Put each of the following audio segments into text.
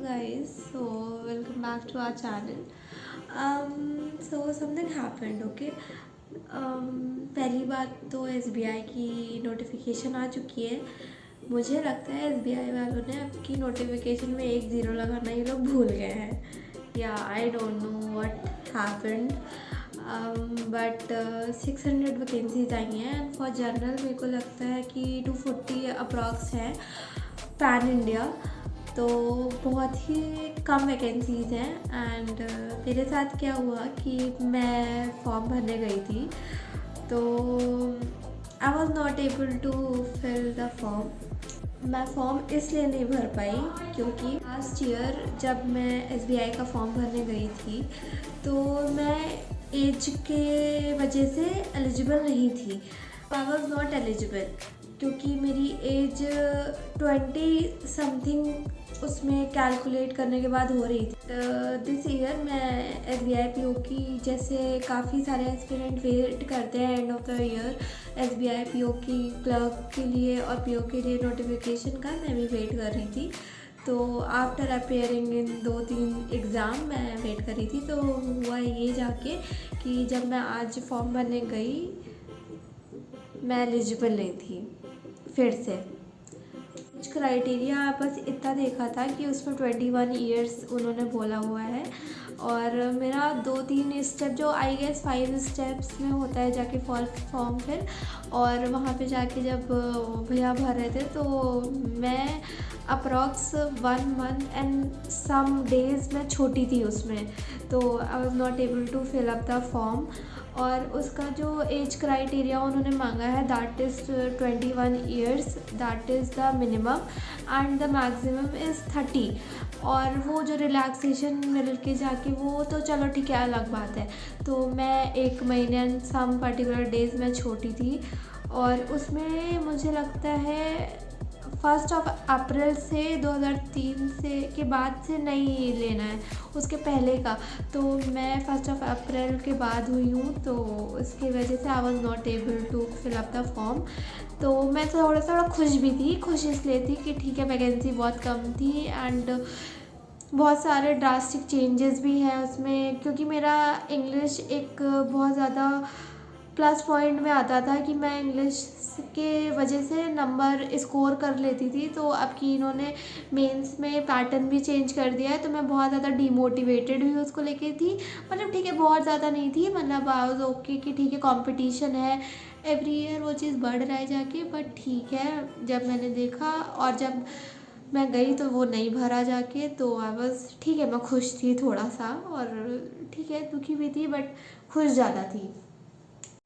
guys, so welcome back to our channel. So something happened, okay. पहली बात तो SBI की नोटिफिकेशन आ चुकी है। मुझे लगता है SBI वालों ने आपकी नोटिफिकेशन में एक ज़ीरो लगाना ये लोग भूल गए हैं, या I don't know what happened. But 600 vacancies आई हैं एंड फॉर जनरल मेरे को लगता है कि 240 अप्रॉक्स है पैन इंडिया, तो बहुत ही कम वैकेंसीज़ हैं। एंड मेरे साथ क्या हुआ कि मैं फॉर्म भरने गई थी, तो I was not able to fill the form. मैं फॉर्म इसलिए नहीं भर पाई क्योंकि लास्ट ईयर जब मैं SBI का फॉर्म भरने गई थी तो मैं एज के वजह से एलिजिबल नहीं थी। आई वॉज नॉट एलिजिबल क्योंकि मेरी एज 20 समथिंग उसमें कैलकुलेट करने के बाद हो रही थी। दिस ईयर मैं SBI PO की, जैसे काफ़ी सारे एस्पिरेंट वेट करते हैं end of the year SBI PO की क्लर्क के लिए और PO के लिए नोटिफिकेशन का, मैं भी वेट कर रही थी। तो आफ्टर अपेयरिंग इन 2-3 एग्ज़ाम मैं वेट कर रही थी। तो हुआ ये जाके कि जब मैं आज फॉर्म भरने गई मैं एलिजिबल नहीं थी फिर से। कुछ क्राइटेरिया बस इतना देखा था कि उसमें 21 ईयर्स उन्होंने बोला हुआ है, और मेरा 2-3 स्टेप जो आई गेस 5 स्टेप्स में होता है जाके फॉर्म फिर, और वहाँ पे जाके जब भैया भर रहे थे तो मैं approx 1 month and some days मैं छोटी थी उसमें, तो I was not able to fill up the form. और उसका जो एज क्राइटेरिया उन्होंने मांगा है that is 21 years, that is the minimum and the maximum is 30। और वो जो रिलैक्सेशन मिल के जाके वो तो चलो ठीक है, अलग बात है। तो मैं 1 महीने एंड सम पर्टिकुलर डेज़ में छोटी थी, और उसमें मुझे लगता है 1 अप्रैल से 2003 से के बाद से नहीं लेना है, उसके पहले का। तो मैं 1 अप्रैल के बाद हुई हूँ, तो इसकी वजह से I was not able to fill up the form. तो मैं थोड़ा खुश भी थी, खुश इसलिए थी कि ठीक है वैकेंसी बहुत कम थी एंड बहुत सारे ड्रास्टिक चेंजेस भी हैं उसमें, क्योंकि मेरा इंग्लिश एक बहुत ज़्यादा प्लस पॉइंट में आता था कि मैं इंग्लिश के वजह से नंबर स्कोर कर लेती थी। तो अब कि इन्होंने मेंस में पैटर्न भी चेंज कर दिया है तो मैं बहुत ज़्यादा डीमोटिवेटेड हुई उसको लेके थी। मतलब ठीक है, बहुत ज़्यादा नहीं थी, मतलब आई वाज ओके कि ठीक है कंपटीशन है, एवरी ईयर वो चीज़ बढ़ रहा है जाके। बट ठीक है, जब मैंने देखा और जब मैं गई तो वो नहीं भरा जाके, तो आई वाज ठीक है, मैं खुश थी थोड़ा सा, और ठीक है दुखी भी थी बट खुश ज़्यादा थी।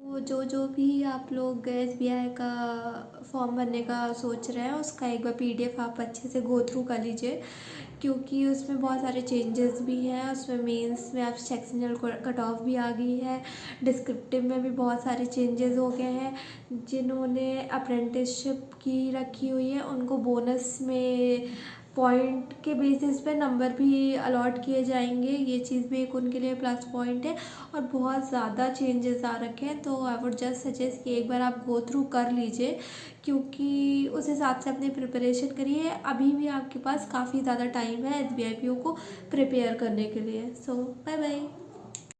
वो जो भी आप लोग SBI का फॉर्म भरने का सोच रहे हैं उसका एक बार PDF आप अच्छे से गो थ्रू कर लीजिए, क्योंकि उसमें बहुत सारे चेंजेस भी हैं। उसमें मेंस में आप सेक्शनल कट ऑफ भी आ गई है, डिस्क्रिप्टिव में भी बहुत सारे चेंजेस हो गए हैं। जिन्होंने अप्रेंटिसशिप की रखी हुई है उनको बोनस में पॉइंट के बेसिस पे नंबर भी अलॉट किए जाएंगे, ये चीज़ भी एक उनके लिए प्लस पॉइंट है। और बहुत ज़्यादा चेंजेस आ रखे हैं, तो आई वुड जस्ट सजेस्ट कि एक बार आप गो थ्रू कर लीजिए, क्योंकि उस हिसाब से अपनी प्रिपरेशन करिए। अभी भी आपके पास काफ़ी ज़्यादा टाइम है SBI PO को प्रिपेयर करने के लिए। सो बाय बाय।